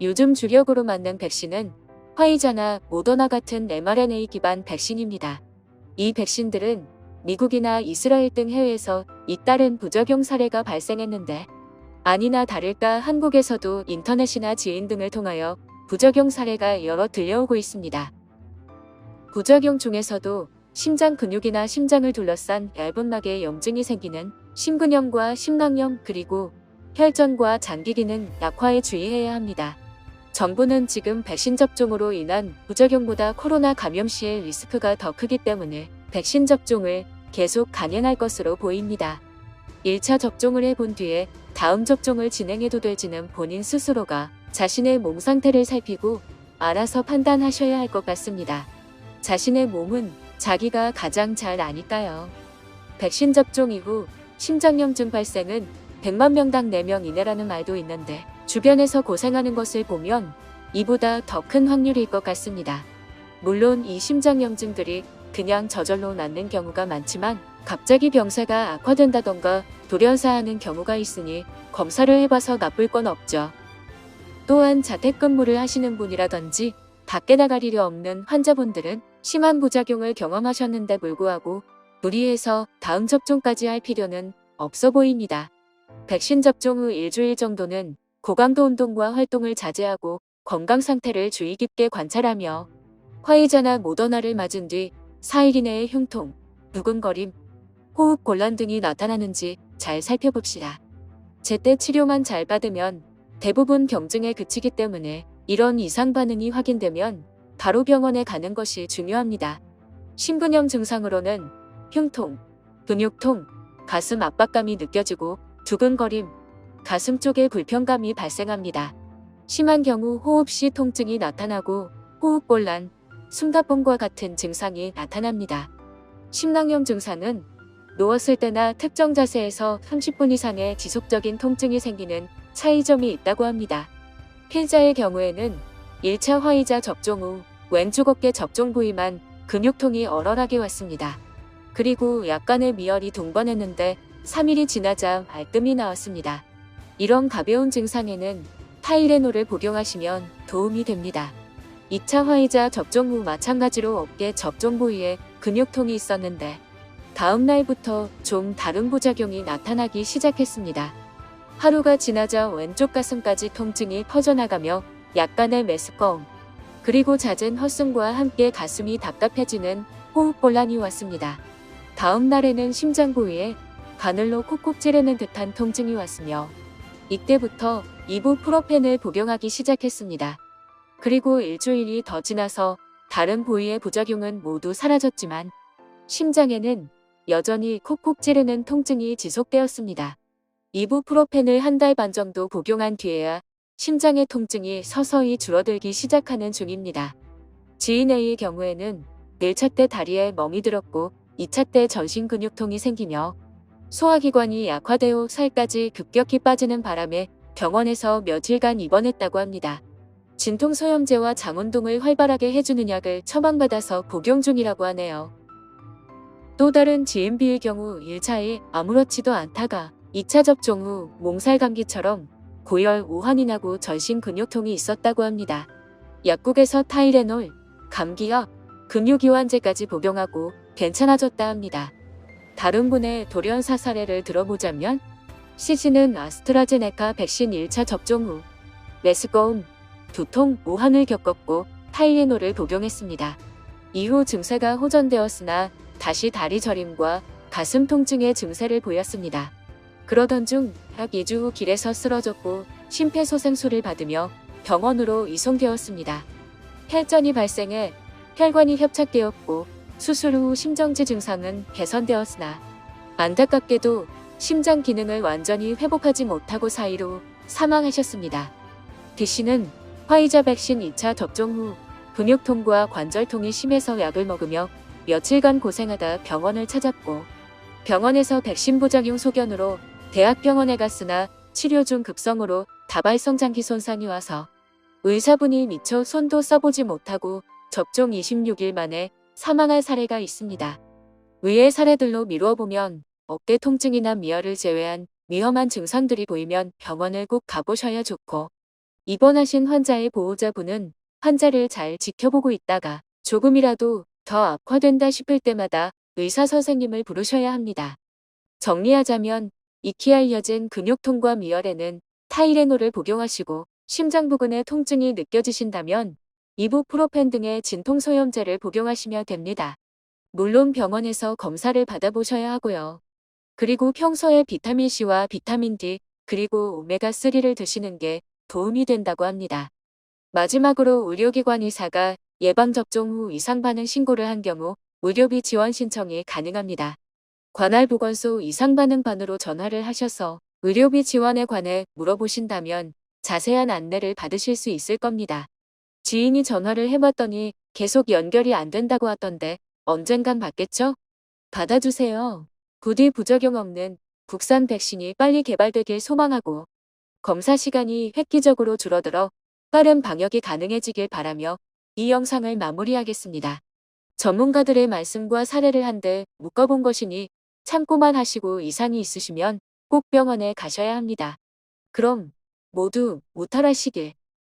요즘 주력으로 맞는 백신은 화이자나 모더나 같은 mRNA 기반 백신입니다. 이 백신들은 미국이나 이스라엘 등 해외에서 잇따른 부작용 사례가 발생했는데 아니나 다를까 한국에서도 인터넷이나 지인 등을 통하여 부작용 사례가 여러 들려오고 있습니다. 부작용 중에서도 심장 근육이나 심장을 둘러싼 얇은 막에 염증이 생기는 심근염과 심낭염 그리고 혈전과 장기 기능 약화에 주의해야 합니다. 정부는 지금 백신 접종으로 인한 부작용보다 코로나 감염 시의 리스크가 더 크기 때문에 백신 접종을 계속 강행할 것으로 보입니다. 1차 접종을 해본 뒤에 다음 접종을 진행해도 될지는 본인 스스로가 자신의 몸 상태를 살피고 알아서 판단하셔야 할 것 같습니다. 자신의 몸은 자기가 가장 잘 아니까요. 백신 접종 이후 심장염증 발생은 100만 명당 4명 이내라는 말도 있는데 주변에서 고생하는 것을 보면 이보다 더 큰 확률일 것 같습니다. 물론 이 심장염증들이 그냥 저절로 낫는 경우가 많지만 갑자기 병세가 악화된다던가 돌연사하는 경우가 있으니 검사를 해봐서 나쁠 건 없죠. 또한 자택근무를 하시는 분이라든지 밖에 나갈 일이 없는 환자분들은 심한 부작용을 경험하셨는데 불구하고 무리해서 다음 접종까지 할 필요는 없어 보입니다. 백신 접종 후 일주일 정도는 고강도 운동과 활동을 자제하고 건강 상태를 주의 깊게 관찰하며 화이자나 모더나를 맞은 뒤 4일 이내에 흉통, 두근거림, 호흡 곤란 등이 나타나는지 잘 살펴봅시다. 제때 치료만 잘 받으면 대부분 경증에 그치기 때문에 이런 이상 반응이 확인되면 바로 병원에 가는 것이 중요합니다. 심근염 증상으로는 흉통, 근육통, 가슴 압박감이 느껴지고 두근거림, 가슴 쪽에 불편감이 발생합니다. 심한 경우 호흡 시 통증이 나타나고 호흡곤란, 숨가쁨과 같은 증상이 나타납니다. 심낭염 증상은 누웠을 때나 특정 자세에서 30분 이상의 지속적인 통증이 생기는 차이점이 있다고 합니다. 필자의 경우에는 1차 화이자 접종 후 왼쪽 어깨 접종 부위만 근육통이 얼얼하게 왔습니다. 그리고 약간의 미열이 동반했는데 3일이 지나자 말끔히 나왔습니다. 이런 가벼운 증상에는 타이레놀을 복용하시면 도움이 됩니다. 2차 화이자 접종 후 마찬가지로 어깨 접종 부위에 근육통이 있었는데 다음 날부터 좀 다른 부작용이 나타나기 시작했습니다. 하루가 지나자 왼쪽 가슴까지 통증이 퍼져나가며 약간의 메스꺼움, 그리고 잦은 헛숨과 함께 가슴이 답답해지는 호흡곤란이 왔습니다. 다음 날에는 심장 부위에 바늘로 콕콕 찌르는 듯한 통증이 왔으며 이때부터 이부프로펜을 복용하기 시작했습니다. 그리고 일주일이 더 지나서 다른 부위의 부작용은 모두 사라졌지만 심장에는 여전히 콕콕 찌르는 통증이 지속되었습니다. 이부프로펜을 한 달 반 정도 복용한 뒤에야 심장의 통증이 서서히 줄어들기 시작하는 중입니다. 지인 A의 경우에는 1차 때 다리에 멍이 들었고 2차 때 전신 근육통이 생기며 소화기관이 약화되어 살까지 급격히 빠지는 바람에 병원에서 며칠간 입원했다고 합니다. 진통소염제와 장운동을 활발하게 해주는 약을 처방받아서 복용 중이라고 하네요. 또 다른 지인 B의 경우 1차에 아무렇지도 않다가 2차 접종 후 몸살 감기처럼 고열, 오한이 나고 전신 근육통이 있었다고 합니다. 약국에서 타이레놀, 감기약, 근육이완제까지 복용하고 괜찮아졌다 합니다. 다른 분의 돌연사 사례를 들어보자면 C씨는 아스트라제네카 백신 1차 접종 후 메스꺼움, 두통, 오한을 겪었고 타이레놀을 복용했습니다. 이후 증세가 호전되었으나 다시 다리 저림과 가슴 통증의 증세를 보였습니다. 그러던 중 약 2주 후 길에서 쓰러졌고 심폐소생술을 받으며 병원으로 이송되었습니다. 혈전이 발생해 혈관이 협착되었고 수술 후 심정지 증상은 개선되었으나 안타깝게도 심장 기능을 완전히 회복하지 못하고 4일 후 사망하셨습니다. D씨는 화이자 백신 2차 접종 후 근육통과 관절통이 심해서 약을 먹으며 며칠간 고생하다 병원을 찾았고 병원에서 백신 부작용 소견으로 대학병원에 갔으나 치료 중 급성으로 다발성 장기 손상이 와서 의사분이 미처 손도 써보지 못하고 접종 26일 만에 사망할 사례가 있습니다. 위의 사례들로 미루어 보면 어깨 통증이나 미열을 제외한 위험한 증상들이 보이면 병원을 꼭 가보셔야 좋고 입원하신 환자의 보호자분은 환자를 잘 지켜보고 있다가 조금이라도 더 악화된다 싶을 때마다 의사 선생님을 부르셔야 합니다. 정리하자면 익히 알려진 근육통과 미열에는 타이레놀을 복용하시고 심장 부근에 통증이 느껴지신다면 이부프로펜 등의 진통소염제를 복용하시면 됩니다. 물론 병원에서 검사를 받아보셔야 하고요. 그리고 평소에 비타민C와 비타민 D 그리고 오메가3를 드시는 게 도움이 된다고 합니다. 마지막으로 의료기관 의사가 예방접종 후 이상 반응 신고를 한 경우 의료비 지원 신청이 가능합니다. 관할 보건소 이상 반응 반으로 전화를 하셔서 의료비 지원에 관해 물어보신다면 자세한 안내를 받으실 수 있을 겁니다. 지인이 전화를 해봤더니 계속 연결이 안 된다고 하던데 언젠간 받겠죠? 받아주세요. 부디 부작용 없는 국산 백신이 빨리 개발되길 소망하고 검사 시간이 획기적으로 줄어들어 빠른 방역이 가능해지길 바라며 이 영상을 마무리하겠습니다. 전문가들의 말씀과 사례를 한데 묶어본 것이니 참고만 하시고 이상이 있으시면 꼭 병원에 가셔야 합니다. 그럼 모두 무탈하시길.